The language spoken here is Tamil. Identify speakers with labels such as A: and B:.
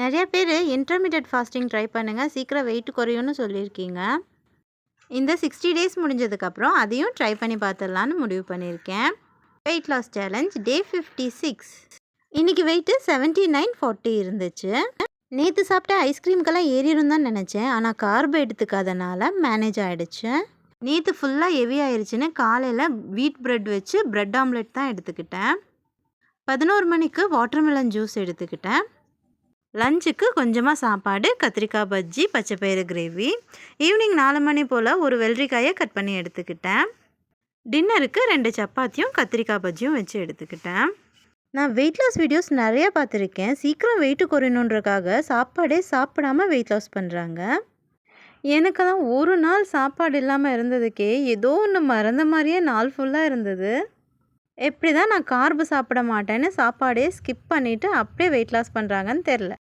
A: நெறைய பேரு இன்டர்மிட்டன்ட் ஃபாஸ்டிங் ட்ரை பண்ணுங்க. சீக்கிரம் வெயிட் குறையும்னு சொல்லியிருக்கீங்க. இந்த 60 டேஸ் முடிஞ்சதுக்கப்புறம் அதையும் ட்ரை பண்ணி பார்த்துடலான்னு முடிவு பண்ணியிருக்கேன். Weight loss challenge day 56. இன்னைக்கு வெயிட்டு 79.40 இருந்துச்சு. நேற்று சாப்பிட்ட ஐஸ்கிரீம்க்கெல்லாம் ஏறிடும் தான் நினச்சேன். ஆனால் கார்பு எடுத்துக்காதனால மேனேஜ் ஆகிடுச்சு. நேற்று ஃபுல்லாக ஹெவி ஆயிடுச்சுன்னு காலையில் வீட் பிரெட் வச்சு பிரெட் ஆம்லெட் தான் எடுத்துக்கிட்டேன். 11 மணிக்கு வாட்டர்மெலன் ஜூஸ் எடுத்துக்கிட்டேன். லஞ்சுக்கு கொஞ்சமாக சாப்பாடு, கத்திரிக்காய் பஜ்ஜி, பச்சைப்பயிறு கிரேவி. ஈவினிங் 4 மணி போல் ஒரு வெள்ளரிக்காயை கட் பண்ணி எடுத்துக்கிட்டேன். டின்னருக்கு 2 சப்பாத்தியும் கத்திரிக்காய் பஜ்ஜியும் வச்சு எடுத்துக்கிட்டேன். நான் வெயிட் லாஸ் வீடியோஸ் நிறையா பார்த்துருக்கேன். சீக்கிரம் வெயிட்டு குறையணுன்றக்காக சாப்பாடே சாப்பிடாமல் வெயிட் லாஸ் பண்ணுறாங்க. எனக்கெல்லாம் ஒரு நாள் சாப்பாடு இல்லாமல் இருந்ததுக்கே ஏதோ ஒன்று மறந்த மாதிரியே நாள் ஃபுல்லாக இருந்தது. எப்படி தான் நான் கார்பு சாப்பிட மாட்டேன்னு சாப்பாடே ஸ்கிப் பண்ணிவிட்டு அப்படியே வெயிட் லாஸ் பண்ணுறாங்கன்னு தெரில.